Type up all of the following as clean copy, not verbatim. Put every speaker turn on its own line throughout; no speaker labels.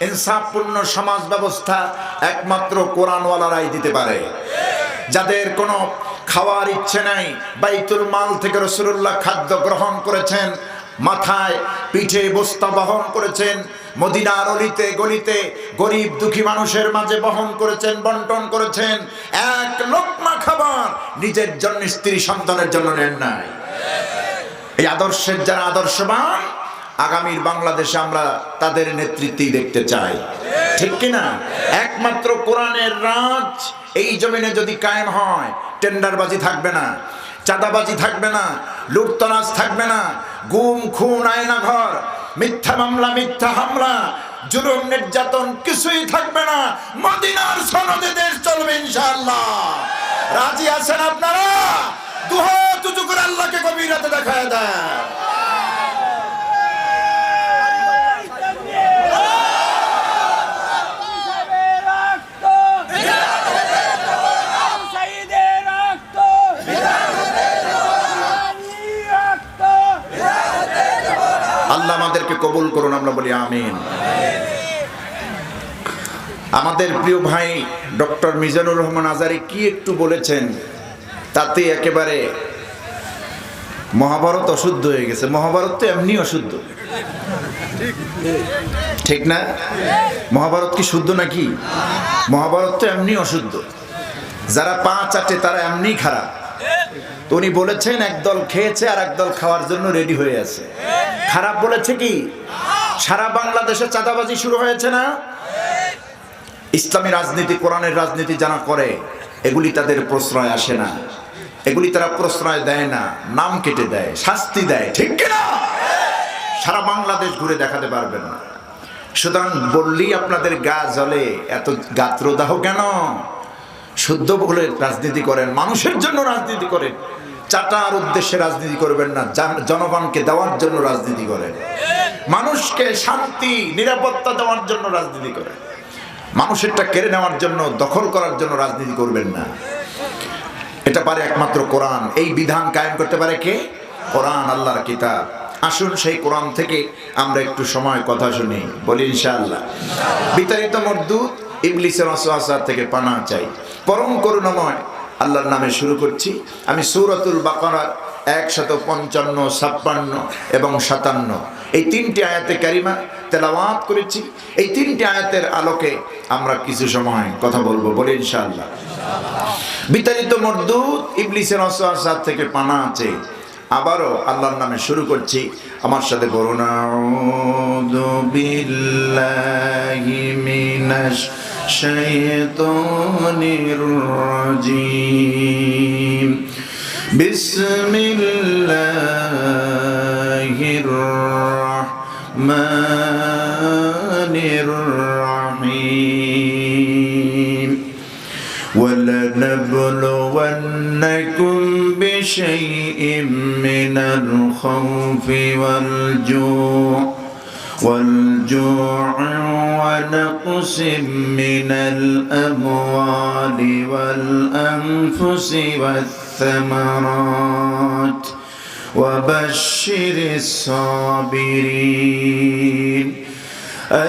ইনসাফপূর্ণ সমাজ ব্যবস্থা একমাত্র কোরআনওয়ালারাই দিতে পারে। যাদের কোনো খাওয়ার ইচ্ছে নাই, বাইতুল মাল থেকে রাসূলুল্লাহ খাদ্য গ্রহণ করেছেন, মাথায় পিঠে বস্তা বহন করেছেন, মদিনার অলিতে গলিতে গরিব দুঃখী মানুষের মাঝে বহন করেছেন, বন্টন করেছেন। এক লোকমা খাবার নিজের জন্য, স্ত্রী সন্তানের জন্য নেন নাই। এই আদর্শের যারা আদর্শবান, আগামীর বাংলাদেশে আমরা তাদের নেতৃত্বই দেখতে চাই, ঠিক কিনা? একমাত্র কোরআনের রাজ এই জমিনে যদি কায়েম হয়, টেন্ডারবাজি থাকবে না, চাঁদাবাজি থাকবে না, লুটতরাজ থাকবে না, গুম খুন আয়না ঘর, মিথ্যা মামলা, মিথ্যা হামলা, জুলুম নির্যাতন কিছুই থাকবে না। মদিনার সনদে দেশ চলবে ইনশাআল্লাহ। রাজি আছেন আপনারা? দুহাত উঁচু করে আল্লাহকে গভীর রাতে দেখায় দেয়। আল্লাহ আমাদেরকে কবুল করুন, আমরা বলি আমিন। আমাদের প্রিয় ভাই ডক্টর মিজানুর রহমান আজারি কি একটু বলেছেন, তাতে একেবারে মহাভারত অশুদ্ধ হয়ে গেছে। মহাভারত তো এমনি অশুদ্ধ, ঠিক না? মহাভারত কি শুদ্ধ নাকি? মহাভারত তো এমনি অশুদ্ধ। যারা পা চাটে তারা এমনি খারাপ। তো উনি বলেছেন একদল খেয়েছে আর একদল খাওয়ার জন্য রেডি হয়ে আছে। খারাপ বলেছে কি? সারা বাংলাদেশে চাঁদাবাজি শুরু হয়েছে না? ইসলামী রাজনীতি, কোরআনের রাজনীতি যারা করে, এগুলি তাদের প্রশ্রয় আসে না, এগুলি তারা প্রশ্রয় দেয় না, নাম কেটে দেয়, শাস্তি দেয়, ঠিক কিনা? সারা বাংলাদেশ ঘুরে দেখাতে পারবেন না। সুতরাং বললেই আপনাদের গা জ্বলে, এত গাত্রদাহ কেন? শুদ্ধ বলে রাজনীতি করেন, মানুষের জন্য রাজনীতি করেন, চাটার উদ্দেশ্যে রাজনীতি করবেন না, জনগণকে দেওয়ার জন্য রাজনীতি করেন, মানুষকে শান্তি নিরাপত্তা দেওয়ার জন্য রাজনীতি করেন, মানুষেরটা কেড়ে নেওয়ার জন্য, দখল করার জন্য রাজনীতি করবেন না। এটা পারে একমাত্র কোরআন। এই বিধান কায়েম করতে পারে কে? কোরআন, আল্লাহর কিতাব। আসুন সেই কোরআন থেকে আমরা একটু সময় কথা শুনি, বলি ইনশাআল্লাহ। বিতাড়িত মরদুদ ইবলিসের ওয়াসওয়াসা থেকে পানাহ চাই। পরম করুণাময় আল্লাহর নামে শুরু করছি। আমি সূরাতুল বাকারার 155, 56 এবং 57 এই তিনটি আয়াতে কারিমা তেলাওয়াত করেছি। এই তিনটি আয়াতের আলোকে আমরা কিছু সময় কথা বলবো, বলি ইনশাআল্লাহ। বিতাড়িত মরদুদ ইবলিসের ওয়াসওয়াসা থেকে পানাহ চাই। আবারও আল্লাহর নামে শুরু করছি, আমার সাথে বলুন, আউযু বিল্লাহি মিনাশ শাইতানির রাজীম, বিসমিল্লাহির রাহমানির রাহিম, ওয়ালানাবলুওয়ান্নাকুম বিশাইইম মিনাল খাউফি ওয়াল জু'i ونقص من الأموال والأنفس والثمرات وبشر الصابرين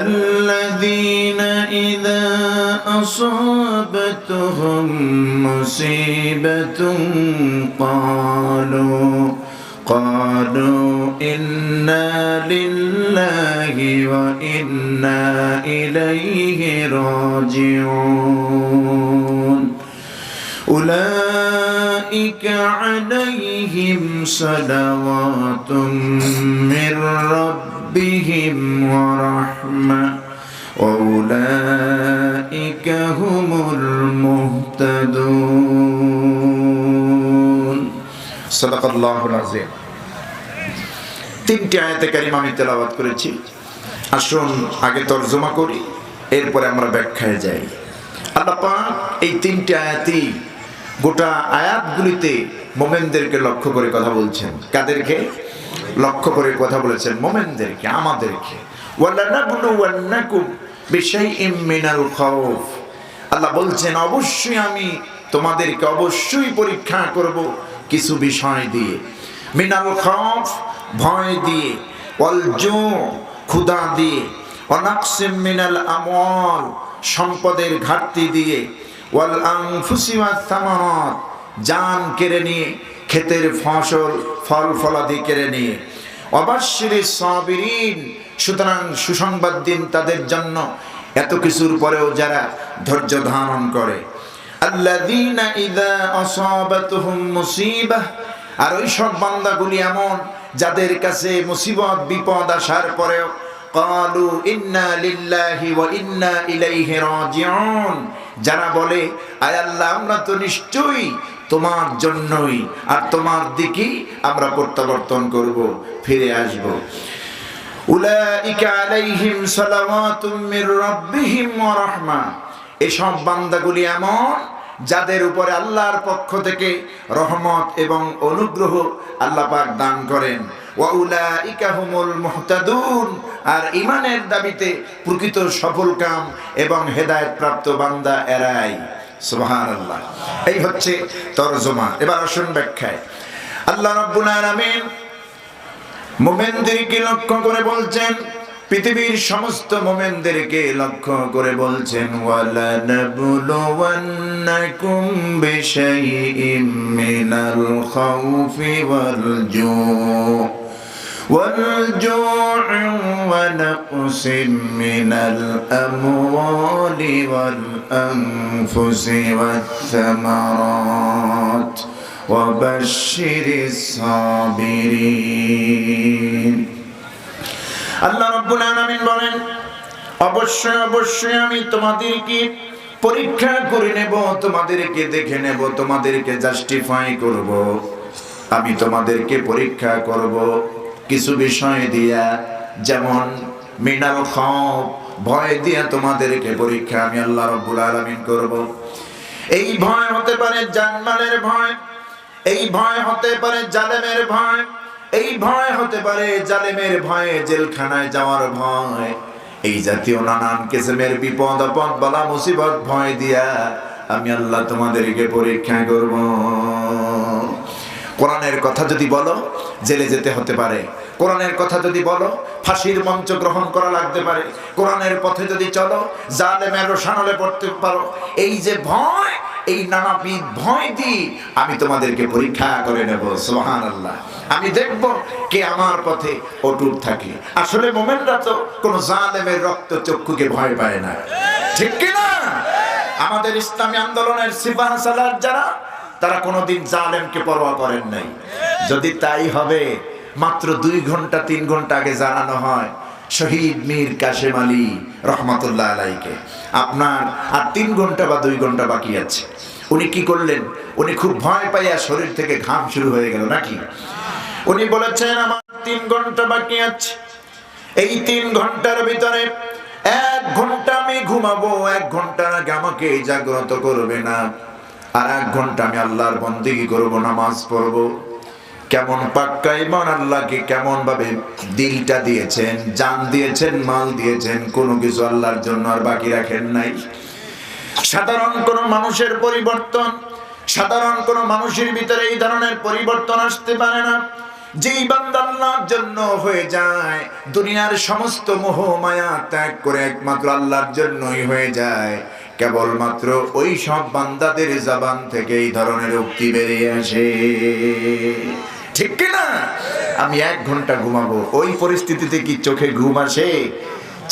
الذين إذا أصابتهم مصيبة قالوا إنا لله وإنا إليه راجعون أولئك عليهم صلوات من ربهم ورحمة وأولئك هم المهتدون صدق الله العظيم। তিনটি আয়াতে কারিমা আমি তেলাওয়াত করেছি। আসুন আগে তরজমা করি, এরপরে আমরা ব্যাখ্যায় যাই। আল্লাহ পাক এই তিনটি আয়াতই, গোটা আয়াতগুলিতে মোমেনদেরকে লক্ষ্য করে কথা বলছেন। কাদেরকে লক্ষ্য করে কথা বলেছেন? মোমেনদেরকে, আমাদেরকে। ওয়ালানাবলুওয়ান্নাকুম বিশাইইম মিনাল খাউফ, আল্লাহ বলছেন অবশ্যই আমি তোমাদেরকে অবশ্যই পরীক্ষা করব কিছু বিষয় দিয়ে। মিনাল খাউফ ভয় দিয়ে, ওয়াল জু ক্ষুধা দিয়ে, ওয়া নাকসিম মিনাল আমওয়াল, সম্পদের ঘাটতি দিয়ে, ওয়াল আনফুসি ওয়াত থামারাত, জান কেড়ে নিয়ে, ক্ষেতের ফসল ফল ফলাদি কেড়ে নিয়ে, ওয়াবাশশিরিস সাবিরিন, সুতরাং সুসংবাদ দিন তাদের জন্য এত কিছুর পরেও যারা ধৈর্য ধারণ করে। আল্লাযীনা ইযা আসাবাতুহুম মুসিবাহ, আর ওই সব বান্দাগুলি এমন যাদের কাছে মুসিবত বিপদ আসার পরেও ক্বালু ইন্না লিল্লাহি ওয়া ইন্না ইলাইহি রাজিউন, যারা বলে আয় আল্লাহ আমরা তো নিশ্চয়ই তোমার জন্যই আর তোমার দিকেই আমরা প্রত্যাবর্তন করব, ফিরে আসব। উলাইকা আলাইহিম সালাওয়াতুম মির রাব্বিহিম ওয়া রাহমা, এসব বান্দাগুলি এমন যাদের উপরে আল্লাহর পক্ষ থেকে রহমত এবং অনুগ্রহ আল্লাহ পাক দান করেন। ওয়া উলাইকা হুমুল মুহতাদুন, আর ঈমানের দাবিতে প্রকৃত সফলকাম এবং হেদায়েত প্রাপ্ত বান্দা এরাই। সুবহানাল্লাহ। এই হচ্ছে তরজমা। এবার আসুন ব্যাখ্যায়। আল্লাহ রাব্বুল আলামিন মুমিনদেরকে লক্ষ্য করে বলছেন, পৃথিবীর সমস্ত মুমিনদেরকে লক্ষ্য করে বলছেন, ওয়ালা নাবলুওয়ান্নাকুম বিশাইইম মিনাল খাউফি ওয়াল জু'i ওয়া নাকসিম মিনাল আমওয়ালি ওয়াল আনফুসি ওয়াত থামারাত ওয়া বাশশিরিস সাবিরিন। আল্লাহ রাব্বুল আলামিন বলেন, অবশ্যই অবশ্যই আমি তোমাদেরকে পরীক্ষা করে নেব, তোমাদেরকে দেখে নেব, তোমাদেরকে জাস্টিফাই করব। আমি তোমাদেরকে পরীক্ষা করব কিছু বিষয় দিয়া, যেমন মিনাল খাউফ, ভয় দিয়া তোমাদেরকে পরীক্ষা আমি আল্লাহ রাব্বুল আলামিন করব। এই ভয় হতে পারে জানমালের ভয়, এই ভয় হতে পারে জালেমের ভয়, এই ভয় হতে পারে জালেমের ভয়ে জেলখানায় যাওয়ার ভয়। এই জাতীয় নানান কিসমের বিপদ আপদ বালা মুসিবত ভয় দিয়া আমি আল্লাহ তোমাদেরকে পরীক্ষা করব। কোরআনের কথা যদি বলো জেলে যেতে হতে পারে, কোরআনের কথা যদি বলো ফাঁসির মঞ্চ গ্রহণ করা লাগতে পারে, কোরআনের পথে যদি চলো জালেমের রোশানলে পড়তে পারো। এই যে ভয়, এই নানাবিধ ভয় দিয়ে আমি তোমাদেরকে পরীক্ষা করে নেব। সুবহানাল্লাহ। আমি দেখব কে আমার পথে অটুট থাকে। আসলে মুমিনরা তো কোন জালেমের রক্ত চক্ষুকে ভয় পায় না, ঠিক কি না? আমাদের ইসলামী আন্দোলনের সিপাহ সালার যারা, তারা কোনোদিন জালেমকে পরোয়া করেন নাই। যদি তাই হবে, মাত্র 2 ঘন্টা 3 ঘন্টা আগে জানানো হয় শহীদ মীর কাশেম আলী রহমাতুল্লাহ আলাইকে, আপনার আর 3 ঘন্টা বা 2 ঘন্টা বাকি আছে। উনি কি করলেন? উনি খুব ভয় পাইয়া শরীর থেকে ঘাম শুরু হয়ে গেল নাকি? উনি বলেছেন আমার 3 ঘন্টা বাকি আছে, এই 3 ঘন্টার ভিতরে 1 ঘন্টা আমি ঘুমাবো, 1 ঘন্টার আগে আমাকে জাগ্রত করবে না, আর 1 ঘন্টা আমি আল্লাহর বন্দেগী করব, নামাজ পড়বো। কেমন পাক্কা ঈমান, আল্লাহকে কেমন ভাবে দিলটা দিয়েছেন, জান দিয়েছেন, মাল দিয়েছেন, কোনো কিছু আল্লাহর জন্য আর বাকি রাখেন নাই। সাধারণ কোন মানুষের পরিবর্তন, সাধারণ কোন মানুষের ভিতরে এই ধরনের পরিবর্তন আসতে পারে না। যেই বান্দা আল্লাহর জন্য হয়ে যায়, দুনিয়ার সমস্ত মোহ মায়া ত্যাগ করে একমাত্র আল্লাহর জন্যই হয়ে যায়, কেবলমাত্র ওই সব বান্দাদের জবান থেকে এই ধরনের উক্তি বেরিয়ে আসে, ঠিক কিনা? আমি 1 ঘন্টা ঘুমাবো, ওই পরিস্থিতিতে কি চোখে ঘুম আসে?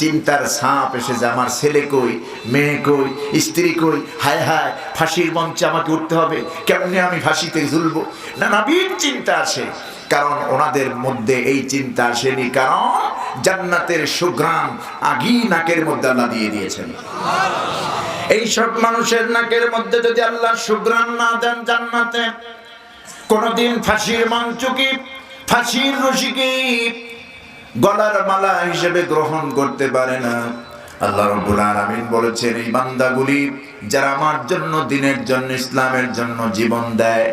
চিন্তার ছাপ এসে যায়, আমার ছেলে কই, মেয়ে কই, স্ত্রী কই, হায় হায় ফাঁসির মঞ্চে আমাকে উঠতে হবে, কেমনে আমি ফাঁসিতে ঝুলবো, নানাবিধ চিন্তা আসে। কারণ ওনাদের মধ্যে এই চিন্তা আসেনি, কারণ জান্নাতের সুঘ্রাণ আগেই নাকের মধ্যে আল্লাহ দিয়ে দিয়েছেন। এই সব মানুষের নাকের মধ্যে যদি আল্লাহ সুঘ্রাণ না দেন জান্নাতে, কোনদিন ফাঁসির মঞ্চ কি, ফাঁসির রশি কি গলার মালা হিসেবে গ্রহণ করতে পারে না। আল্লাহ রাব্বুল আলামিন বলেছেন, এই বান্দাগুলি যারা আমার জন্য, দ্বীনের জন্য, ইসলামের জন্য জীবন দেয়,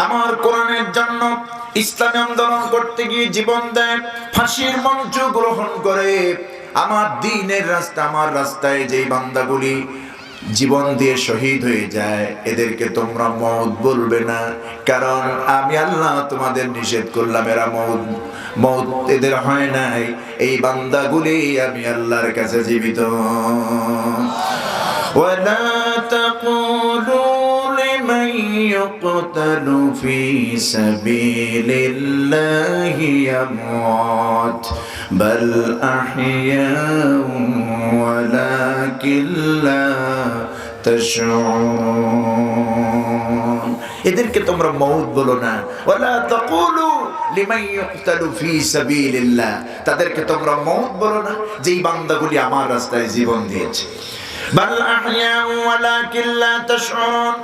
আমার কোরআনের জন্য, ইসলামী আন্দোলন করতে গিয়ে জীবন দেয়, ফাঁসির মঞ্চ গ্রহণ করে, আমার দ্বীনের রাস্তা, আমার রাস্তায় যেই বান্দাগুলি জীবন দিয়ে শহীদ হয়ে যায়, এদেরকে তোমরা মওত বলবে না, কারণ আমি আল্লাহ তোমাদের নিষেধ করলাম, এরা মওত এদের হয় নাই। এই বান্দাগুলি আমি আল্লাহর কাছে জীবিত। ওয়ালা তাকুলু লিমান ইউকতালু ফি সাবিলিল্লাহি আমওয়াত বাল আহইয়াউ ওয়ালাকিন লা তাশউরুন। এদেরকে তোমরা মওত বলো না। ওয়ালা তাকুলু লিমান ইউকতালু ফি সাবিলিল্লাহ, তাদেরকে তোমরা মওত বলো না যেই বান্দাগুলি আমার রাস্তায় জীবন দিয়েছে। বাল আহইয়াউ ওয়ালাকিন লা তাশউরুন,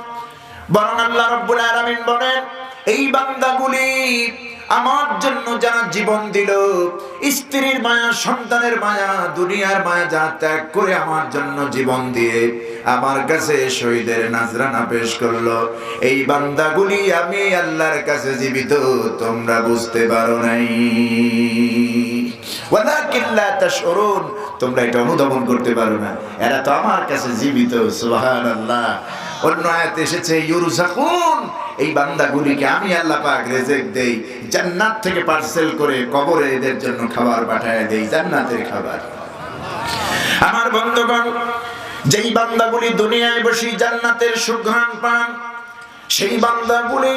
বরং আল্লাহ রাব্বুল আলামিন বলেন এই বান্দাগুলি আমার জন্য যারা জীবন দিল, স্ত্রীর মায়া, সন্তানের মায়া, দুনিয়ার মায়া যা ত্যাগ করে আমার জন্য জীবন দিয়ে আমার কাছে শহীদের নাজরানা পেশ করলো, এই বান্দাগুলি আমি আল্লাহর কাছে জীবিত। তোমরা বুঝতে পারো নাই, ওয়ালাকিন লা তাশউরুন, তোমরা এটা অনুধাবন করতে পারো না, এরা তো আমার কাছে জীবিত। সুবহানাল্লাহ। অন্য আয়াতে এসেছে ইউরজাকুন, এই বান্দাগুলিকে আমি আল্লাহ পাক রিজিক দেই, জান্নাত থেকে পার্সেল করে কবরে এদের জন্য খাবার পাঠায় দেই, জান্নাতের খাবার। আমার বন্ধুগণ, যেই বান্দাগুলি দুনিয়ায় বসে জান্নাতের সুঘ্রাণ পান, সেই বান্দাগুলি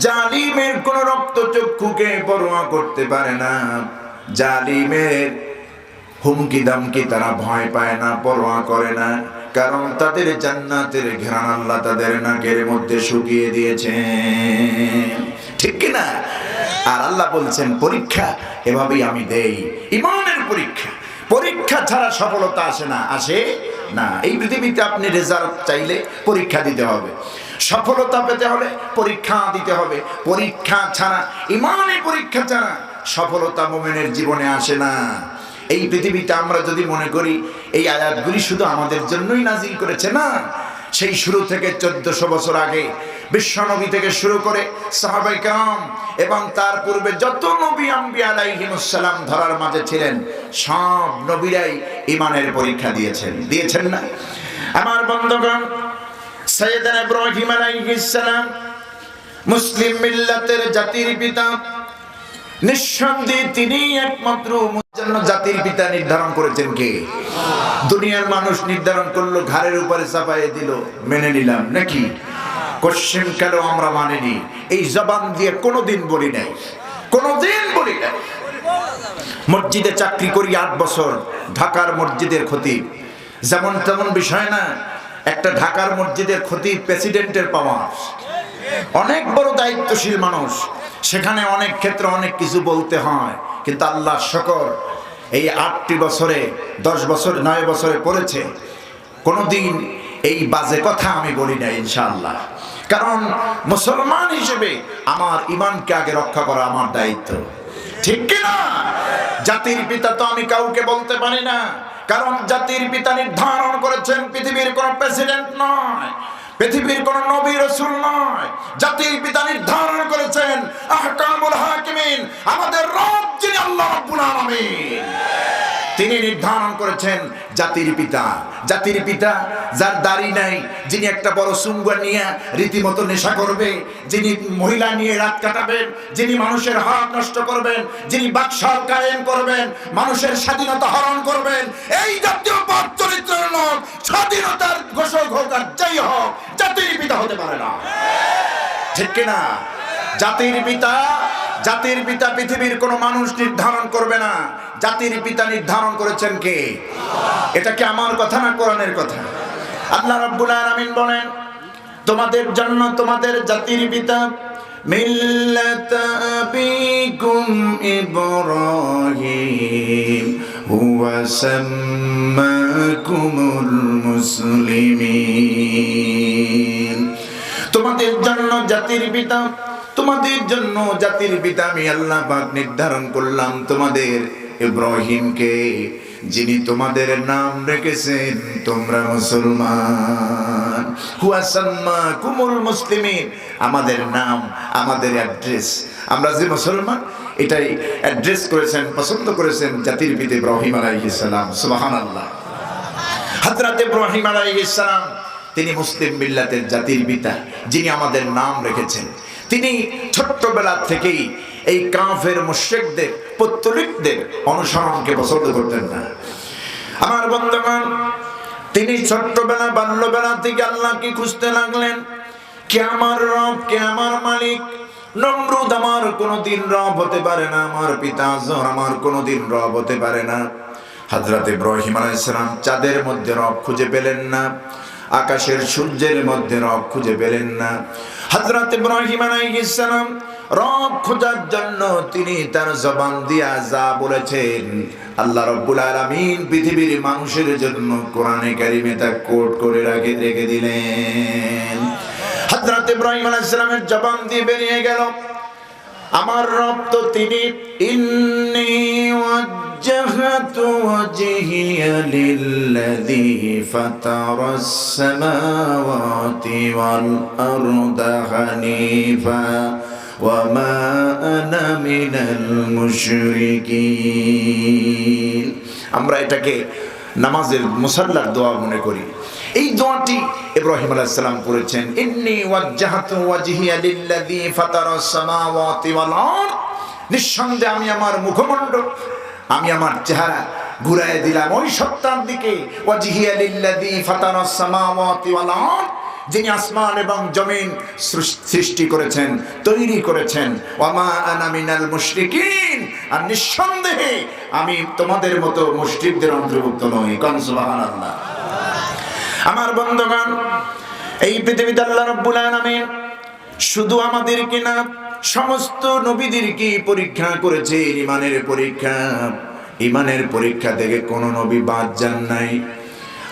জালিমের কোন রক্তচক্ষুকে পরোয়া করতে পারে না, জালিমের হুমকি দামকি তারা ভয় পায় না, পরোয়া করে না, কারণ তাদের জান্নাতের ঘ্রাণ আল্লাহ তাদের নাকের মধ্যে শুকিয়ে দিয়েছেন, ঠিক কিনা? আর আল্লাহ বলছেন পরীক্ষা এভাবেই আমি দেই, ঈমানের পরীক্ষা। পরীক্ষা ছাড়া সফলতা আসে না, আসে না। এই পৃথিবীতে আপনি রেজাল্ট চাইলে পরীক্ষা দিতে হবে, সফলতা পেতে হলে পরীক্ষা দিতে হবে। পরীক্ষা ছাড়া, ঈমানের পরীক্ষা ছাড়া সফলতা মুমিনের জীবনে আসে না। এই পৃথিবীতে আমরা যদি মনে করি এই আয়াতগুলি শুধু আমাদের জন্যই নাজিল করেছে, না, সেই শুরু থেকে 1400 বছর আগে বিশ্বনবী থেকে শুরু করে সাহাবায়ে কেরাম এবং তার পূর্বে যত নবী আম্বিয়া আলাইহিমুস সালাম ধরার মাঝে ছিলেন, সব নবীরাই ঈমানের পরীক্ষা দিয়েছেন না? আমার বন্ধুগণ, সাইয়েদনা ইব্রাহিম আলাইহিস সালাম মুসলিম মিল্লাতের জাতির পিতা, নিঃসন্দেহে তিনি একমাত্র জন্য জাতির পিতা নির্ধারণ করেছেন কে? দুনিয়ার মানুষ নির্ধারণ করলো, ঘাড়ের উপরে চাপাইয়ে দিল, মেনে নিলাম নাকি? কোশ্চেন কেন আমরা মানিনি? এই জবান দিয়ে কোনোদিন বলি নাই, কোনোদিন বলি নাই। মসজিদে চাকরি করি 8 বছর, ঢাকার মসজিদের খতিব, যেমন তেমন বিষয় না। একটা ঢাকার মসজিদের খতিব প্রেসিডেন্টের পাওয়া, অনেক বড় দায়িত্বশীল মানুষ, সেখানে অনেক ক্ষেত্রে অনেক কিছু বলতে হয়, কিন্তু আল্লাহ শুকর এই 8টি বছরে 10 বছর 9 বছরে পড়েছে, কোনোদিন এই বাজে কথা আমি বলি না ইনশাআল্লাহ। কারণ মুসলমান হিসেবে আমার ঈমানকে আগে রক্ষা করা আমার দায়িত্ব, ঠিক কিনা? জাতির পিতা তো আমি কাউকে বলতে পারি না, কারণ জাতির পিতা নির্ধারণ করেছেন পৃথিবীর কোন প্রেসিডেন্ট নয়, পৃথিবীর কোন নবী রাসূল নয়। জাতির পিতা নির্ধারণ করেছেন আহকামুল হাকিমিন, আমাদের রব যিনি আল্লাহ রাব্বুল আলামিন, তিনি নির্ধারণ করেছেন জাতির পিতা। জাতির পিতা যার দাড়ি নাই, যিনি একটা বড় সুঙ্গ নিয়ে রীতিমতো নেশা করবে, যিনি মহিলা নিয়ে রাত কাটাবেন, যিনি মানুষের হক নষ্ট করবেন, যিনি বাকশাল কায়েম করবেন, মানুষের স্বাধীনতা হরণ করবেন, এই জাতীয় পথ চরিত্রের লোক স্বাধীনতার ঘোষক হোক আর যাই হোক, জাতির পিতা হতে পারে না, ঠিক কিনা? জাতির পিতা পৃথিবীর কোন মানুষ নির্ধারণ করবে না, জাতির পিতা নির্ধারণ করেছেন কে? এটা কি আমার কথা না কোরআনের কথা? আল্লাহ রাব্বুল আলামিন বলেন তোমাদের জন্য তোমাদের জাতির পিতা মিল্লাত আবিকুম ইব্রাহিম হুয়া সাম্মাকুমুল মুসলিমিন। তোমাদের জন্য জাতির পিতা, তোমাদের জন্য জাতির পিতা আমি আল্লাহ পাক নির্ধারণ করলাম তোমাদের ইব্রাহিমকে, যিনি তোমাদের নাম রেখেছেন তোমরা মুসলমান। হুয়া সাম্মাকুমুল মুসলিমিন, আমাদের নাম, আমাদের অ্যাড্রেস, আমরা যে মুসলমান এটাই অ্যাড্রেস করেছেন, পছন্দ করেছেন জাতির পিতা ইব্রাহিম আলাইহিস সালাম। সুবহানাল্লাহ। হযরত ইব্রাহিম আলাইহিস সালাম তিনি মুসলিম মিল্লাতের জাতির পিতা, যিনি আমাদের নাম রেখেছেন। তিনি ছোট্টবেলা থেকেই এই কাফের মুশরিকদের পৌত্তলিকদের অনুসরণকে পছন্দ করতেন না। আমার বন্ধুগণ, তিনি ছোট্টবেলা বাল্যবেলা থেকে আল্লাহকে খুঁজতে লাগলেন, কে আমার রব, কে আমার মালিক। নমরুদ আমার কোনোদিন রব হতে পারে না, আমার পিতা আজর আমার কোনোদিন রব হতে পারে না। হযরত ইব্রাহিম আলাইহিস সালাম চাঁদের মধ্যে রব খুঁজে পেলেন না, আকাশের সূর্যের মধ্যে রব খুঁজে পেলেন না। হযরত ইব্রাহিম আলাইহিস সালাম রব খোঁজার জন্য তিনি তার জবান দিয়া যা বলেছেন, আল্লাহ রাব্বুল আলামিন পৃথিবীর মানুষের জন্য কোরআনে কারিমে তা কোট করে রেখে দিলেন। হযরত ইব্রাহিম আলাইহিস সালামের জবান দিয়ে বেরিয়ে গেল, আমার রব তো তিনি, ইন্নী ওয়াজ্জাহতু ওয়াজহিয়া লিল্লাযী ফাতারাস সামাওয়াতি ওয়াল আরদা হানিফা ওয়া মা আনা মিনাল মুশরিকিন। আমরা এটাকে নামাজের মুসাল্লার দোয়া মনে করি। এই দোয়াটি ইব্রাহিম আলাইহিস সালাম করেছেন, ইন্নী ওয়াজ্জাহতু ওয়াজহিয়া লিল্লাযী ফাতারাস সামাওয়াতি ওয়াল আরদ। নিঃসন্দেহে আমি আমার মুখমণ্ডল, আমি আমার চেহারা ঘুরায় দিলাম ওই সত্তার দিকে, ওয়াজহিয়া লিল্লাযী ফাতারাস সামাওয়াতি ওয়াল আরদ, যিনি আসমান এবং জমিন সৃষ্টি করেছেন, তৈরি করেছেন। ওয়া মা আনা মিনাল মুশরিকিন, আর নিঃসন্দেহে আমি তোমাদের মতো মুশরিকদের অন্তর্ভুক্ত নই। কান সুবহানাল্লাহ। আমার বন্ধুগণ, এই পৃথিবীতে আল্লাহ রাব্বুল আলামিন শুধু আমাদেরকে না, সমস্ত নবীদেরকে পরীক্ষা করেছে, ঈমানের পরীক্ষা। ঈমানের পরীক্ষা থেকে কোনো নবী বাদ যান নাই।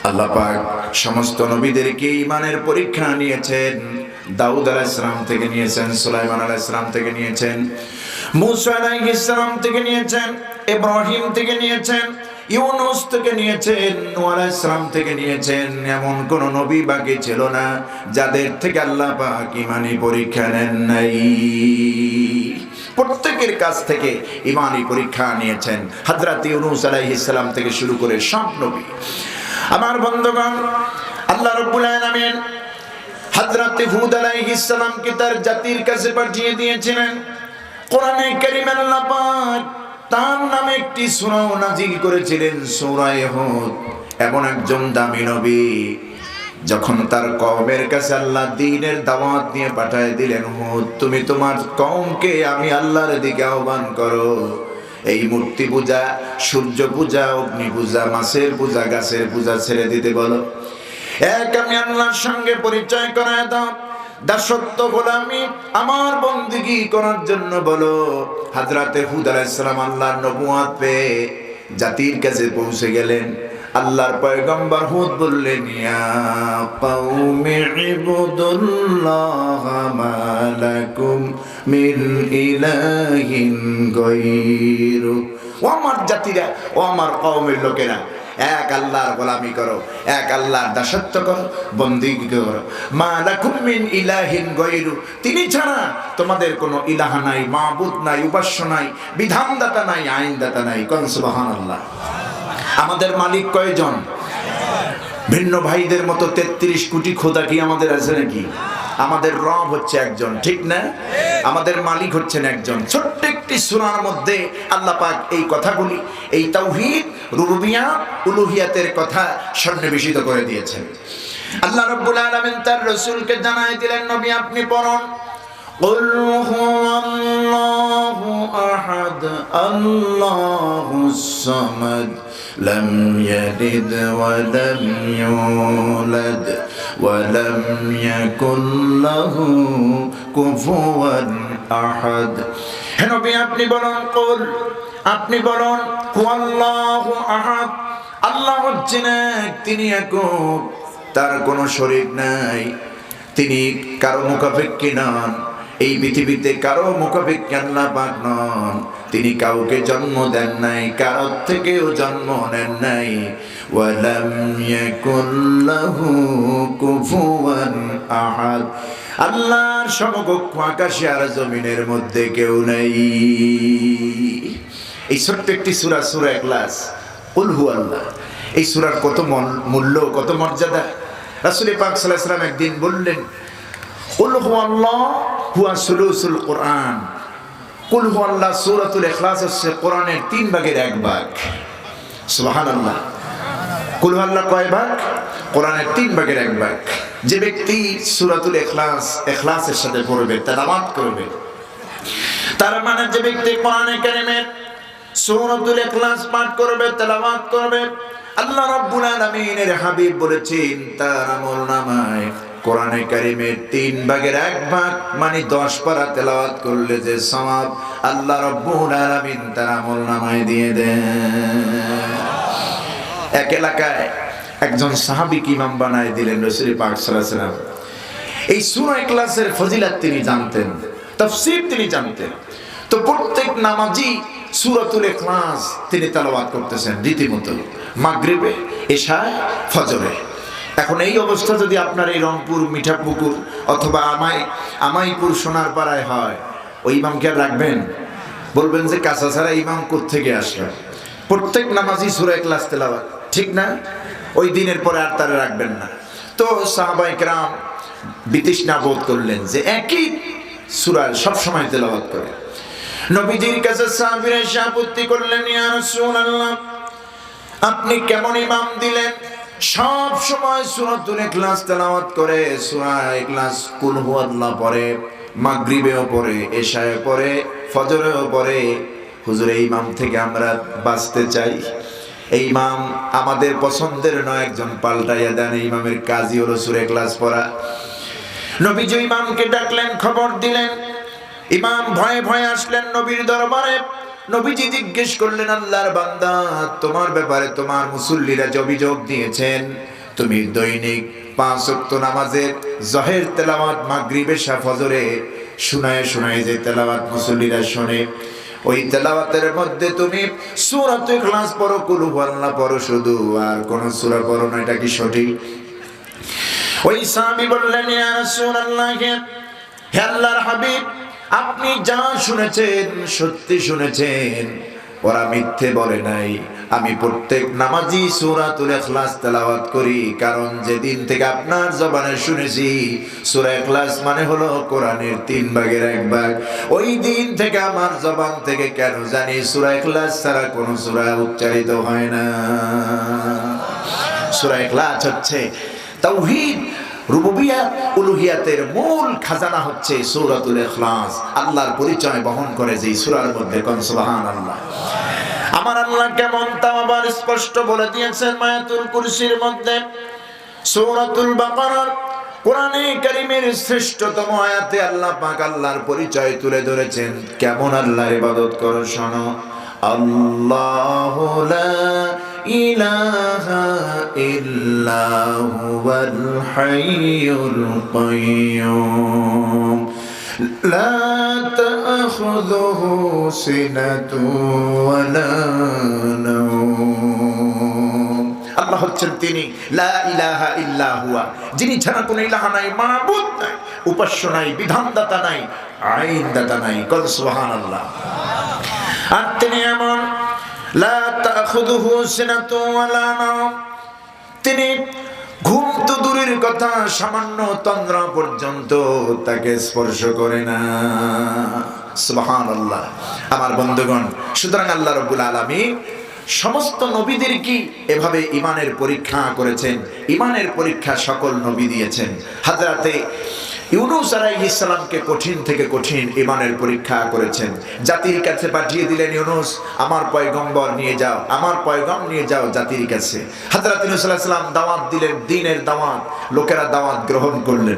আল্লাহ পাক সমস্ত নবীদেরকে ঈমানের পরীক্ষা নিয়েছেন। দাউদ আলাইহিস সালাম থেকে নিয়েছেন, সুলাইমান আলাইহিস সালাম থেকে নিয়েছেন, মূসা আলাইহিস সালাম থেকে নিয়েছেন, ইব্রাহিম থেকে নিয়েছেন, ইউনূস থেকে নিয়েছেন, নূহ আলাইহিস সালাম থেকে নিয়েছেন। এমন কোন নবী বাকি ছিল না যাদের থেকে আল্লাহ পাক ঈমানি পরীক্ষা নেন নাই। প্রত্যেকের কাছ থেকে ঈমানি পরীক্ষা নিয়েছেন, হযরত ইউনূস আলাইহিস সালাম থেকে শুরু করে সব নবী। আমার বন্ধুগণ, আল্লাহ রাব্বুল আলামিন হযরত হুদ আলাইহিস সালামকে তার জাতির কাছে পাঠিয়ে দিয়েছিলেন। কোরআনে কারীমে আল্লাহ পাক তার নামে একটি সূরা নাযিল করেছিলেন, সূরা হুদ। এমন একজন দামি নবী, যখন তার কওমের কাছে আল্লাহ দ্বীনের দাওয়াত নিয়ে পাঠিয়ে দিলেন, হুদ তুমি তোমার কওমকে আমি আল্লাহর দিকে আহ্বান করো। এই মূর্তি পূজা, সূর্য পূজা, অগ্নি পূজা, মাছের পূজা, গাছের পূজা ছেড়ে দিতে বলো। এক আমি আল্লাহর সঙ্গে পরিচয় করায় দাও, দাসত্ব গোলামি আমার বন্দেগী করার জন্য বলো। হযরত হুদ আলাইহিস সালাম আল্লাহর নবুয়ত পেয়ে জাতির কাছে পৌঁছে গেলেন। আল্লাহর পয়গম্বর হুদ বললেন, ইয়া কওমি ইবুদুল্লাহ মা লাকুম মিন ইলাহিন গায়রু। ও আমার জাতিরা, ও আমার কওমের লোকেরা, এক আল্লাহর গোলামি করো, এক আল্লাহর দাসত্ব করো, বন্দেগী করো। মা লাকুম মিন ইলাহিন গায়রু, তিনি ছাড়া তোমাদের কোনো ইলাহ নাই, মাবুদ নাই, উপাস্য নাই, বিধানদাতা নাই, আইনদাতা নাই। কোন সুবহানাল্লাহ। আমাদের মালিক কয়জন? ভিন্ন ভাইদের মতো 33 কোটি খোদা কি আমাদের আছে নাকি? আমাদের রব হচ্ছে একজন, ঠিক না? আমাদের মালিক হচ্ছেন একজন। ছোট্ট একটি সূরার মধ্যে আল্লাহ পাক এই কথাগুলি, এই তাওহীদ, রুবুবিয়্যাত, উলুহিয়াতের কথা সন্নিবেশিত করে দিয়েছেন। আল্লাহ রাব্বুল আলামিন তার রাসূলকে জানায় দিলেন, নবী আপনি পড়ুন, قل هو الله أحد الله الصمد لم يلد ولم يولد ولم يكن له كفوا أحد। হে নবী আপনি বলুন, কুল আপনি বলুন, হুয়াল্লাহু আহাদ, আল্লাহ হচ্ছেন এক, তিনি একক, তার কোনো শরীক নাই, তিনি কারো মুখাপেক্ষী নন। এই পৃথিবীতে কারো মুখাপেক্ষী আল্লাহ পাক নন। তিনি কাউকে জন্ম দেন নাই, কারো থেকেও জন্ম নেন নাই। ওয়ালাম ইয়াকুল লাহু কুফুয়ান আহাদ, আল্লাহর সমকক্ষ আকাশে আর জমিনের মধ্যে কেউ নাই। এই ছোট্ট একটি সূরা, সূরা ইখলাস, কুল হুয়াল্লাহ, এই সূরার কত মূল্য, কত মর্যাদা। রাসূল পাক সাল্লাল্লাহু আলাইহি ওয়াসাল্লাম একদিন বললেন, কুল হুয়াল্লাহু হুয়া সুলুসুল কোরআন। কুল হুয়াল্লাহ সূরাতুল ইখলাস হচ্ছে কোরআনের 3 ভাগের 1 ভাগ। সুবহানাল্লাহ। কুল হুয়াল্লাহ কয় ভাগ? কোরআনের 3 ভাগের 1 ভাগ। যে ব্যক্তি সূরাতুল ইখলাস ইখলাসের সাথে পড়বে, তেলাওয়াত করবে, তার মানে যে ব্যক্তি কোরআনে কারীমের সূরাতুল ইখলাস পাঠ করবে, তেলাওয়াত করবে, আল্লাহ রাব্বুল আলামিনের হাবিব বলেছেন তার আমলনামায় কোরআনে কারীমের 3 ভাগের 1 ভাগ মানে 10 পারা তেলাওয়াত করলে যে সওয়াব আল্লাহ রাব্বুল আলামিন তার আমলনামায় দিয়ে দেন। এক এলাকায় একজন সাহাবীকে ইমাম বানায় দিলেন রাসূল পাক সাল্লাল্লাহু আলাইহি ওয়াসাল্লাম। এই সূরা ইখলাসের ফজিলত তিনি জানতেন, তাফসীর তিনি জানতেন। তো প্রত্যেক নামাজি সূরাতুল ইখলাস তিনি তেলাওয়াত করতেছেন রীতিমতো, মাগরিবে, ইশায়, ফজরে। এখন এই অবস্থা যদি আপনার এই রংপুর, মিঠাপুকুর অথবা আমাইপুর, সোনারপাড়ায় হয়, ওই ইমামকে আর রাখবেন? বলবেন যে কাঁচা ছাড়া ইমাম কোত্থেকে আসলো? প্রত্যেক নামাজি সূরা ইখলাস তেলাওয়াত, ঠিক না? ওই দিনের পরে আর তারা রাখবেন না। তো সাহাবায়ে কেরাম বিতৃষ্ণা বোধ করলেন যে একই সূরা সব সময় তেলাওয়াত করে। নবীজির কাছে সাহাবীরা এসে আপত্তি করলেন, ইয়া রাসূলুল্লাহ, আপনি কেমন ইমাম দিলেন? সব সময় সূরাতুল ইখলাস তেলাওয়াত করে, সূরা ইখলাস কুল হুয়াল্লাহ পড়ে, মাগরিবেও পড়ে, ইশায়ে পড়ে, ফজরেও পড়ে। হুজুর, এই ইমাম থেকে আমরা বাঁচতে চাই। এই ইমাম আমাদের পছন্দের নয়, একজন পাল্টাইয়া দেন। এই ইমামের কাজই হলো সূরা ইখলাস পড়া। নবীজি ইমামকে ডাকলেন, খবর দিলেন। ইমাম ভয়ে ভয়ে আসলেন নবীর দরবারে। নবীজি জিজ্ঞেস করলেন, আল্লাহর বান্দা, তোমার ব্যাপারে তোমার মুসল্লিরা যে অভিযোগ দিয়েছেন, তুমি দৈনিক 5 ওয়াক্ত নামাজের জোহর তেলাওয়াত, মাগরিব, ইশা, ফজরে শুনায়ে শুনায়ে যে তেলাওয়াত মুসল্লিরা শোনে, ওই তেলাওয়াতের মধ্যে তুমি সূরাতুল ইখলাস পড়ো, কুল হুয়াল্লাহ পড়ো শুধু, আর কোন সূরা পড়ো না, এটা কি সঠিক? ওই সাহাবী বললেন, ইয়া রাসূলুল্লাহ, হে আল্লাহর হাবিব, আপনি যা শুনেছেন সত্যি শুনেছেন, ওরা মিথ্যে বলে নাই। আমি প্রত্যেক নামাজি সূরাতুল ইখলাস তেলাওয়াত করি, কারণ যেদিন থেকে আপনার জবানে শুনেছি সূরা ইখলাস মানে হলো কোরআনের 3 ভাগের 1 ভাগ, ওই দিন থেকে আমার জবান থেকে কেন জানি সূরা ইখলাস ছাড়া কোন সূরা উচ্চারিত হয় না। সূরা ইখলাস হচ্ছে তাওহীদ, রুবুবিয়াত, উলুহিয়াতের মূল খাজানা হচ্ছে সূরাতুল ইখলাস। আল্লাহর পরিচয় বহন করে যে সূরার মধ্যে, কোন সুবহানাল্লাহ। আমার আল্লাহ কেমন তা আবার স্পষ্ট বলে দিয়েছেন আয়াতুল কুরসির মধ্যে। সূরাতুল বাকারার কোরআনে কারীমের শ্রেষ্ঠতম আয়াতে আল্লাহ পাক আল্লাহর পরিচয় তুলে ধরেছেন। কেমন আল্লাহর ইবাদত করো শোনো। আল্লাহু লা ইলাহা ইল্লা হুয়াল হাইয়ুল কাইয়্যুম লা তাখুযুহু সিনাতুন ওয়া লা নাওম। আল্লাহ হচ্ছেন তিনি লা ইলাহা ইল্লা হুয়া, যিনি ছাড়া কোনো ইলাহা নাই, মাবুদ নাই, উপাস্য নাই, বিধানদাতা নাই, আইনদাতা নাই। কল সুবহানাল্লাহ। আর তিনি এমন লা তাখুযুহু সিনাতুন ওয়া লা নাওম, তিনি ঘুম তো দূরের কথা, সামান্য তন্দ্রা পর্যন্ত তাকে স্পর্শ করে না। সুবহানাল্লাহ। আমার বন্ধুগণ, সুতরাং আল্লাহ রাব্বুল আলামিন সমস্ত নবীদের কি এভাবে ঈমানের পরীক্ষা করেছেন। ঈমানের পরীক্ষা সকল নবী দিয়েছেন। হযরতে ইউনূস আলাইহিস সালামকে কঠিন থেকে কঠিন ঈমানের পরীক্ষা করেছেন। জাতির কাছে পাঠিয়ে দিলেন, ইউনূস, আমার পয়গম্বর নিয়ে যাও, আমার পয়গাম নিয়ে যাও জাতির কাছে। হযরত ইউনূস আলাইহিস সালাম দাওয়াত দিলেন, দ্বীনের দাওয়াত। লোকেরা দাওয়াত গ্রহণ করলো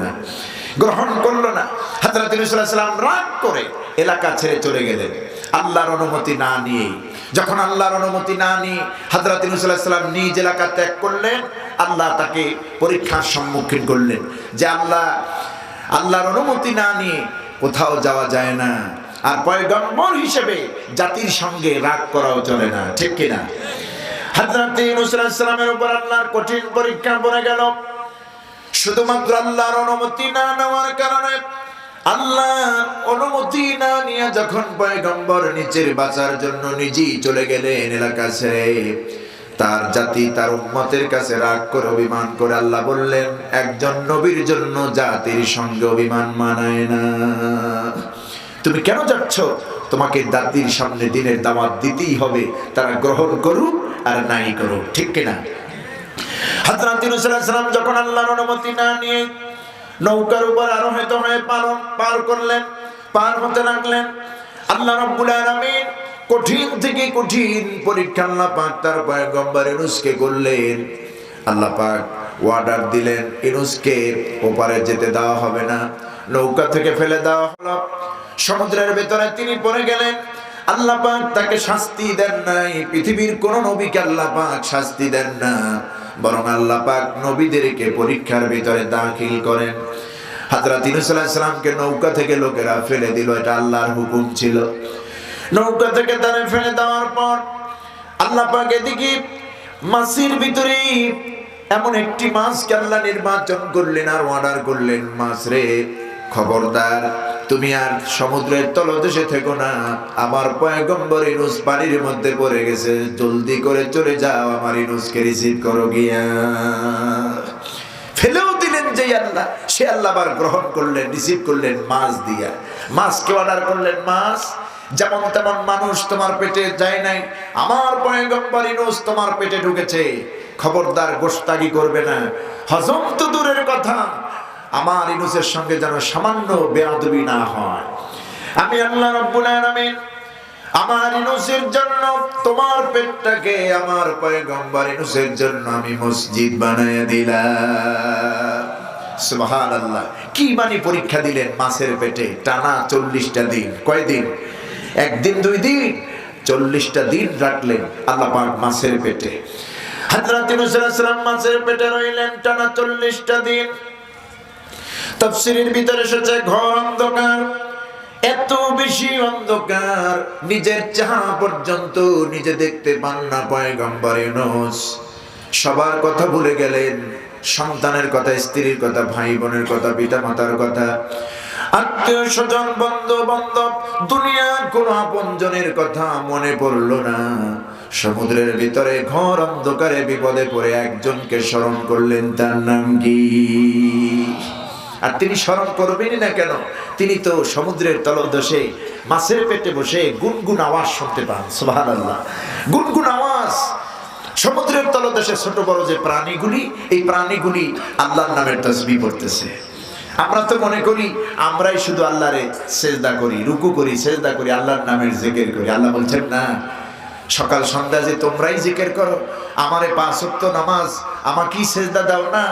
না। হযরত ইউনূস আলাইহিস সালাম রাগ করে এলাকা ছেড়ে চলে গেলেন আল্লাহর অনুমতি না নিয়ে। যখন আল্লাহর অনুমতি না নিয়ে হযরত ইউনূস আলাইহিস সালাম নিজ এলাকা ত্যাগ করলেন, আল্লাহ তাকে পরীক্ষার সম্মুখীন করলেন যে আল্লাহর অনুমতি না নিয়ে কোথাও যাওয়া যায় না, আর পয়গম্বর হিসেবে জাতির সঙ্গে রাগ করাও চলে না, ঠিক কিনা? হযরত ইউনূস আলাইহিস সালামের উপর আল্লাহর কঠিন পরীক্ষা পড়ে গেল। শুধুমাত্র আল্লাহর অনুমতি না নেওয়ার কারণে, আল্লাহর অনুমতি না নিয়ে যখন পয়গম্বর নিচের বাঁচার জন্য নিজেই চলে গেলেন এলাকা ছেড়ে, তার জাতি তার উম্মতের কাছে রাগ করে অভিমান করে আল্লাহ বললেন, একজন নবীর জন্য জাতির সঙ্গে অভিমান মানায় না। তুমি কেন যাচ্ছ? তোমাকে জাতির সামনে দিনের দাওয়াত দিতেই হবে, তারা গ্রহণ করুক আর নাই করুক, ঠিক কিনা? হযরত ইউনূস আলাইহিস সালাম যখন আল্লাহর অনুমতি না নিয়ে নৌকার উপর আরোহিত হয়ে পার করলেন, পার হতে লাগলেন, আল্লাহ রাব্বুল আলামিন কঠিন থেকে কঠিন পরীক্ষা আল্লাহ পাক তার পয়গম্বর ইউনূসকে করলেন। আল্লাহ পাক অর্ডার দিলেন, ইউনূসকে ওপারে যেতে দেওয়া হবে না, নৌকা থেকে ফেলে দেওয়া হলো। সমুদ্রের ভেতরে তিনি পড়ে গেলেন। আল্লাহ পাক তাকে শাস্তি দেন নাই, পৃথিবীর কোন নবীকে আল্লাহ পাক শাস্তি দেন না, বরং আল্লাহ পাক নবীদেরকে পরীক্ষার ভিতরে দাখিল করেন। হযরত ইউনূস আলাইহিস সালামকে নৌকা থেকে লোকেরা ফেলে দিল, এটা আল্লাহর হুকুম ছিল। নৌকা থেকে তারে ফেলে দেওয়ার পর আল্লাহ পাক এদিকে মাছের ভিতরে এমন একটি মাছকে আল্লাহ নির্বাচন করলেন আর অর্ডার করলেন, মাছ রে খবরদার, তুমি আর সমুদ্রের তলদেশে থেকো না, আমার পয়গম্বর ইউনূস পানির মধ্যে পড়ে গেছে, জলদি করে চলে যাও, আমার ইউনূসকে রিসিভ করো গিয়া। ফেলেও দিলেন যে আল্লাহ, সে আল্লাহ আবার গ্রহণ করলেন, রিসিভ করলেন মাছ দিয়া। মাছকে অর্ডার করলেন, মাছ যেমন তেমন মানুষ তোমার পেটে যায় নাই, আমার পয়গম্বর ইউনূস তোমার পেটে ঢুকেছে, খবরদার গোশতাগি করবে না। হজম তো দূরের কথা, আমার ইউনূসের সঙ্গে যেন সামান্য বেয়াদবি না হয়। আমি আল্লাহ রাব্বুল আলামিন আমার ইউনূসের জন্য তোমার পেটটাকে আমার পয়গম্বর ইউনূসের জন্য আমি মসজিদ বানায়া দিলাম। সুবহানাল্লাহ। কি মানে পরীক্ষা দিলেন মাছের পেটে টানা 40টা দিন। কয়দিন? একদিন, 2 দিন, 40টা দিন রাখলেন আল্লাহ পাক মাছের পেটে। হযরত ইউনূস আলাইহিস সালাম মাছের পেটে রইলেন টানা 40টা দিন। তাফসীরের ভিতরে এসেছে ঘর অন্ধকার, এত বেশি অন্ধকার, নিজের চেহারা পর্যন্ত নিজে দেখতে পান না পয়গম্বর ইউনূস। সবার কথা ভুলে গেলেন, সন্তানের কথা, স্ত্রীর কথা, ভাই বোনের কথা, পিতা মাতার কথা, আত্মীয় স্বজন, বন্ধু বান্ধব, দুনিয়ার কোন আপনজনের কথা মনে পড়ল না। সমুদ্রের ভিতরে ঘোর অন্ধকারে বিপদে পড়ে একজনকে স্মরণ করলেন, তার নাম কি? আর তিনি স্মরণ করবেনই না কেন? তিনি তো সমুদ্রের তলদেশে মাছের পেটে বসে গুনগুন আওয়াজ শুনতে পান। সুবহানাল্লাহ। গুনগুন আওয়াজ। সমুদ্রের তলদেশে ছোট বড় যে প্রাণীগুলি, এই প্রাণীগুলি আল্লাহর নামের তাসবিহ পড়তেছে। আমরা তো মনে করি আমরাই শুধু আল্লাহরে সেজদা করি, রুকু করি, সেজদা করি, আল্লাহর নামের জিকির করি। আল্লাহ বলছেন না, সকাল সন্ধ্যা যে তোমরাই জিকির করো, আমারে 5 ওয়াক্ত নামাজ, আমাকেই সেজদা দাও না।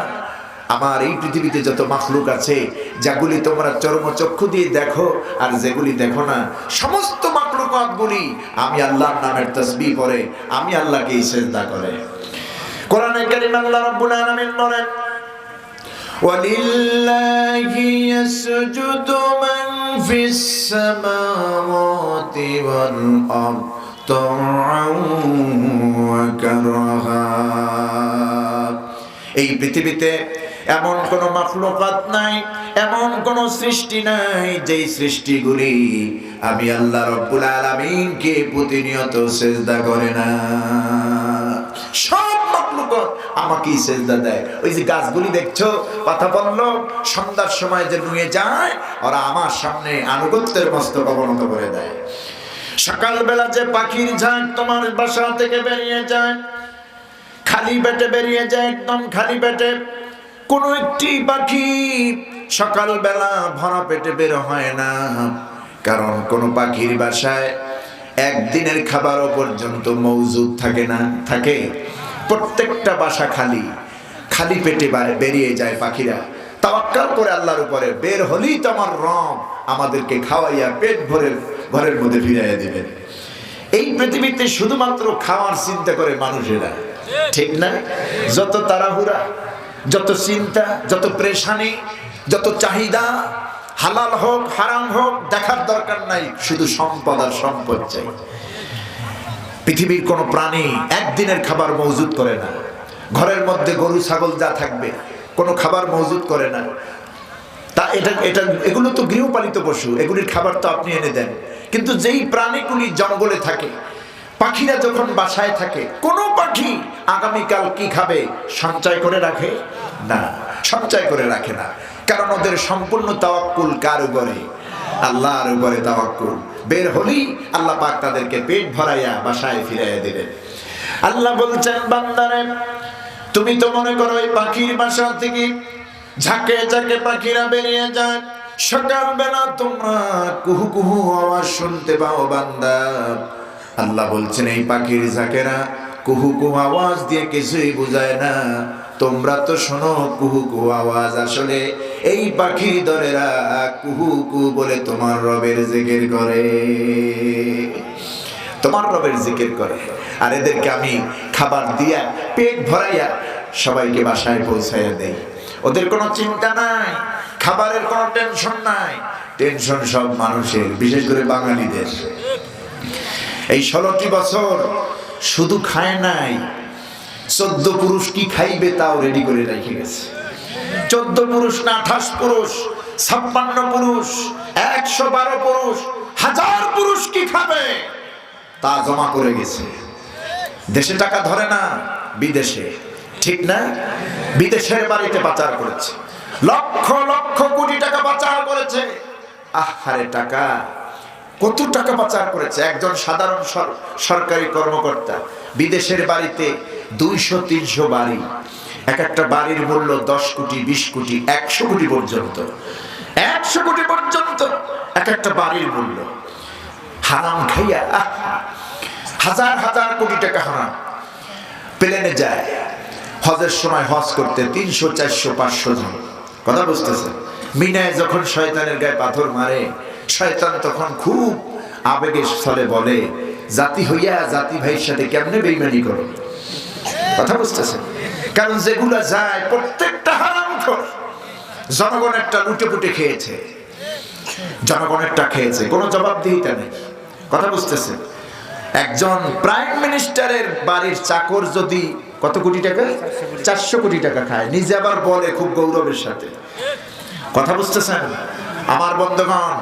আমার এই পৃথিবীতে যত মাখলুক আছে, যেগুলি তোমরা চর্মচক্ষু দিয়ে দেখো আর যেগুলি দেখো না, সমস্ত মাখলুকাতগুলি আমি আল্লাহর নামের তাসবিহ পড়ে, আমি আল্লাহকেই সেজদা করে। কোরআনে কারীম আল্লাহ রাব্বুল আলামিন বলেন, ওয়ালিল্লাহি ইয়াসজুদু মান ফিস সামাওয়াতি ওয়াল আরদ তাআন ওয়া কারহা। এই পৃথিবীতে এমন কোন মাখলুকাত নাই, এমন কোন সৃষ্টি নাই যেই সৃষ্টিগুলি আমি আল্লাহ রাব্বুল আলামিনকে প্রতিনিয়ত সিজদা করে না। সব মাখলুকাত আমাকেই সিজদা দেয়। ওই যে গাছগুলি দেখছো, পাতা পড়লো, সন্ধ্যার সময় যে নুয়ে যায়, ওরা আমার সামনে আনুগত্যের মস্তক অবনত করে দেয়। সকালবেলা যে পাখির ঝাঁক তোমার বাসা থেকে বেরিয়ে যায়, খালি পেটে বেরিয়ে যায়, একদম খালি পেটে। কোন একটি পাখি সকালবেলা ভরা পেটে বের হয় না, কারণ কোন পাখির বাসায় একদিনের খাবারও পর্যন্ত মজুদ থাকে না। থাকে প্রত্যেকটা বাসা খালি, খালি পেটে বেরিয়ে যায় পাখিরা, তাওয়াক্কুল করে আল্লাহর উপরে। বের হলেই তো আমার রব আমাদেরকে খাওয়াইয়া পেট ভরে ঘরের মধ্যে ফিরাইয়া দিবেন। এই পৃথিবীতে শুধুমাত্র খাওয়ার চিন্তা করে মানুষেরা, ঠিক না? যত তাড়াহুড়া, যত চিন্তা, যত পেরেশানি, যত চাহিদা, হালাল হোক হারাম হোক দেখার দরকার নাই, শুধু সম্পদ আর সম্পদ চাই। পৃথিবীর কোন প্রাণী একদিনের খাবার মজুদ করে না। ঘরের মধ্যে গরু ছাগল যা থাকবে কোনো খাবার মজুদ করে না। তা এগুলো তো গৃহপালিত পশু, এগুলির খাবার তো আপনি এনে দেন। কিন্তু যেই প্রাণীগুলি জঙ্গলে থাকে, পাখিরা যখন বাসায় থাকে, কোনো পাখি আগামীকাল কি খাবে সঞ্চয় করে রাখে না, সঞ্চয় করে রাখে না। কারণ ওদের সম্পূর্ণ তাওয়াক্কুল কার উপরে? আল্লাহর উপরে তাওয়াক্কুল। বের হলেই আল্লাহ পাক তাদেরকে পেট ভরাইয়া বাসায় ফিরাইয়া দিবেন। আল্লাহ বলছেন, বান্দারে তুমি তো মনে করো ওই পাখির বাসা থেকে ঝাঁকে ঝাঁকে পাখিরা বেরিয়ে যায়, সকালবেলা তোমরা কুহু কুহু আওয়াজ শুনতে পাও বান্দা। আল্লাহ বলছেন এই পাখির ঝাঁকেরা কুহু কুহু আওয়াজ দিয়ে কিছুই বুঝায় না। তোমরা তো শোনো কুহু কুহু আওয়াজ, আসলে এই পাখির দলেরা কুহু কুহু বলে তোমার রবের জিকির করে, তোমার রবের জিকির করে। আর এদেরকে আমি খাবার দিয়া পেট ভরাইয়া সবাইকে বাসায় পৌঁছাইয়া দেই। ওদের কোনো চিন্তা নাই, খাবারের কোনো টেনশন নাই। টেনশন সব মানুষের, বিশেষ করে বাঙালিদের। এই 16টি বছর শুধু খায় নাই, 14 পুরুষ কি খাইবে তাও রেডি করে রেখে গেছে। 14 পুরুষ না 28 পুরুষ, 56 পুরুষ, 112 পুরুষ, 1000 পুরুষ কি খাবে তা জমা করে গেছে। দেশে টাকা ধরে না, বিদেশে, ঠিক না? বিদেশের বাড়িতে পাচার করেছে, লক্ষ লক্ষ কোটি টাকা পাচার করেছে। আহারে টাকা, কত টাকা পাচার করেছে একজন সাধারণ সরকারি কর্মকর্তা। বিদেশের বাড়িতে 200-300 বাড়ি, এক একটা বাড়ির মূল্য 10 কোটি, 20 কোটি, 100 কোটি পর্যন্ত, 100 কোটি পর্যন্ত এক একটা বাড়ির মূল্য। হারাম খাইয়া হাজার হাজার কোটি টাকা হারাম। প্লেনে যায় হজের সময় হজ করতে 300, 400, 500 জন। কথা বুঝতেছে? মিনায় যখন শয়তানের গায়ে পাথর মারে, শয়তান তখন খুব আবেগের স্থলে বলে, জাতি হইয়া জাতি ভাইয়ের সাথে কেমনে বেইমানি করো। কথা বুঝতেছে? কারণ যেগুলা যায় প্রত্যেকটা হারামখোর। জনগণেরটা লুটে পুটে খেয়েছে, জনগণেরটা খেয়েছে, কোনো জবাবদিহিতা নেই। কথা বুঝতেছে? একজন প্রাইম মিনিস্টারের বাড়ির চাকর যদি কত কোটি টাকা, 400 কোটি টাকা খায়, নিজে আবার বলে খুব গৌরবের সাথে। কথা বুঝতেছেন আমার বন্ধুগণ?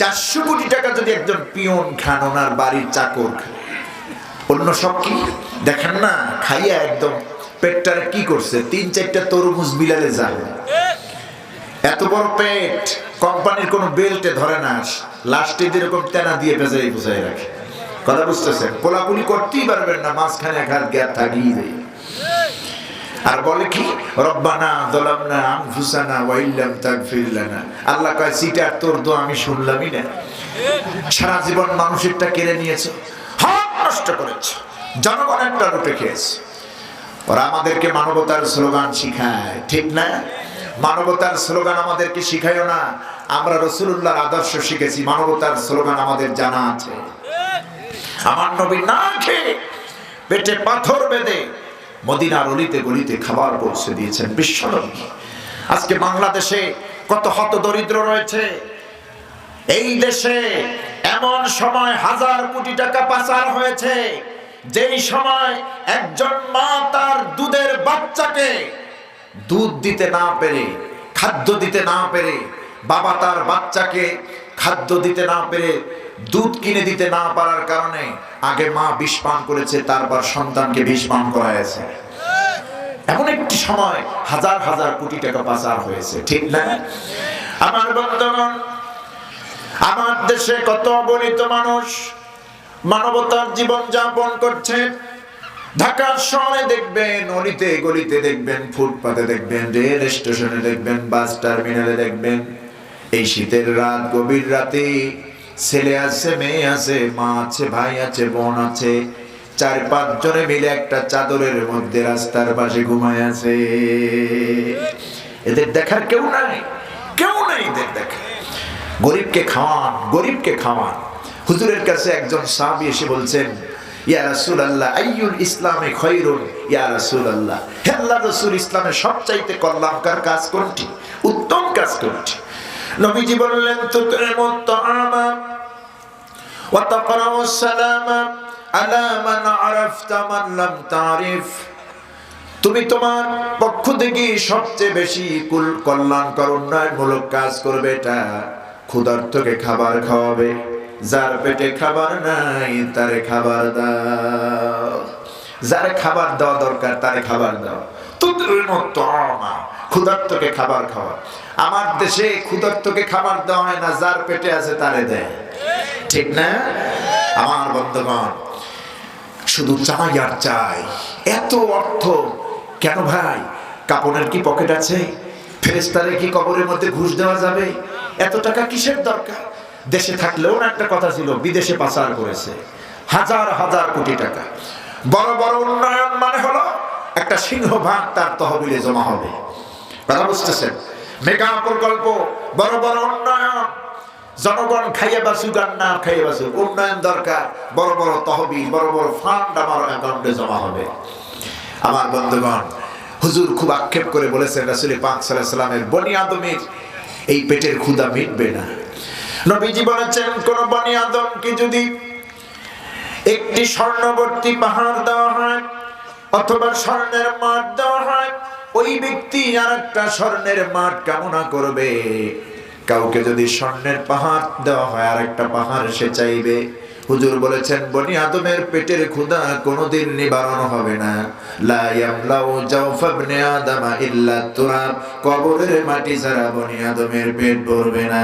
400 কোটি টাকা যদি একজন পিয়ন খান, ওনার বাড়ির চাকর খায়, অন্য সব কি দেখেন না, খাইয়া একদম পেটটারে কি করছে, 3-4টা তরমুজ বিলালে যাবে। এত বড় পেট, কোম্পানির কোনো বেল্টে ধরে না, লাস্টে যেরকম তেনা দিয়ে পেঁচাই বুঝাই রাখে। কথা বুঝতেছেন? কোলাকুলি করতেই পারবেন না, মাঝখানে এক হাত গ্যাপ থাকিয়ে দেয়। আর বলে কি, রব্বানা যালামনা আনফুসানা ওয়া ইল্লাম তাগফির লানা। আল্লাহ কয়, সিটার তোর দোয়া আমি শুনলামই না। সারা জীবন মানুষেরটা কেড়ে নিয়েছে, হক নষ্ট করেছে, জনগণেরটা লুটে খেয়েছে। ওরা আমাদেরকে মানবতার স্লোগান শিখায়, ঠিক না? মানবতার স্লোগান আমাদেরকে শিখায়ও না। আমরা রাসূলুল্লাহর আদর্শ শিখেছি, মানবতার স্লোগান আমাদের জানা আছে। আমার নবী না খেয়ে পেটে পাথর বেঁধে মদিনার অলিতে গলিতে খাবার পৌঁছে দিয়েছেন বিশ্বনবী। আজকে বাংলাদেশে কত হতদরিদ্র রয়েছে। এই দেশে এমন সময় 1000 কোটি টাকা পাচার হয়েছে, যেই সময় একজন মা তার দুধের বাচ্চাকে দুধ দিতে না পেরে, খাদ্য দিতে না পেরে, বাবা তার বাচ্চাকে খাদ্য দিতে না পেরে, দুধ কিনে দিতে না পারার কারণে আগে মা বিষ পান করেছে, তারপর সন্তানকে বিষ পান করাইছে। এমন একটি সময় 1000 হাজার কোটি টাকা পাচার হয়েছে, ঠিক না? আমার বন্ধুগণ, আমার দেশে কত অবহেলিত মানুষ মানবতার জীবন যাপন করছে। ঢাকার শহরে দেখবেন, অলিতে গলিতে দেখবেন, ফুটপাতে দেখবেন, রেল স্টেশনে দেখবেন, বাস টার্মিনালে দেখবেন, এই শীতের রাত, গভীর রাতে ছেলে আছে, মেয়ে আছে, মা আছে, ভাই আছে, বোন আছে, 4-5 জনে মিলে একটা চাদরের মধ্যে রাস্তার পাশে ঘুমায় আছে। এদের দেখার কেউ নাই, কেউ নাই এদের দেখা। গরিবকে খাওয়ান, গরিবকে খাওয়ান। হুজুরের কাছে একজন সাহাবী এসে বলছেন, ইয়া রাসূলুল্লাহ আইয়ুল ইসলামে খায়রুন ইয়া রাসূলুল্লাহ, হে আল্লাহর রাসূল, ইসলামের সবচাইতে কল্যাণকর কাজ কোনটি, উত্তম কাজ কোনটি? নবীজি বললেন, তুতইমুত তাআমা ওয়া তাকরাউস সালামা আলা মান আরাফতা মান লাম তারিফ। তুমি তোমার পক্ষ থেকে সবচেয়ে বেশি কল্যাণকর উন্নয়নমূলক কাজ করবে, এটা ক্ষুধার্তকে খাবার খাওয়াবে, যার পেটে খাবার নাই তারে খাবার দাও। যারে খাবার দেওয়া দরকার তারে খাবার দাও। ক্ষুধার্তকে খাবার খাওয়া। আমার দেশে ক্ষুধার্তকে খাবার দেওয়া হয় না, যার পেটে আছে তারে দেয়, ঠিক না? আমার বন্ধুগণ, শুধু চাই আর চাই। এত অর্থ কেন ভাই? কাপড়ের কি পকেট আছে? ফেরেশতারে কি কবরের মধ্যে ঘুষ দেওয়া যাবে? এত টাকা কিসের দরকার? দেশে থাকলেও না একটা কথা ছিল, বিদেশে পাচার করেছে হাজার হাজার কোটি টাকা। বড় বড় উন্নয়ন মানে হলো একটা সিংহভাগ তার তহবিলে জমা হবে। কথা বুঝতেছেন? মেগা প্রকল্প, বড় বড় উন্নয়ন, জনগণ খাইয়ে বাসুক আর না খাইয়ে বাসুক, উন্নয়ন দরকার। বড় বড় তহবিল, বড় বড় ফান্ড আমার অ্যাকাউন্টে জমা হবে। আমার বন্ধুগণ, হুজুর খুব আক্ষেপ করে বলেছেন, রাসূল পাক সাল্লাল্লাহু আলাইহি ওয়াসাল্লামের বনি আদমের এই পেটের ক্ষুধা মিটবে না। নবীজি বলেছেন, কোন বনি আদমকে যদি একটি স্বর্ণবর্তী পাহাড় দেওয়া হয় অথবা স্বর্ণের মাঠ দেওয়া হয়, ওই ব্যক্তি আর একটা স্বর্ণের মাঠ কামনা করবে। কাউকে যদি স্বর্ণের পাহাড় দেওয়া হয় আর একটা পাহাড় সে চাইবে। হুজুর বলেছেন, বনি আদমের পেটের ক্ষুধা কোনোদিন নিবারণ হবে না। লা ইয়ামলাউ জাওফা ইবনে আদম ইল্লা তুরাব, কবরের মাটি ছাড়া বনি আদমের পেট ভরবে না।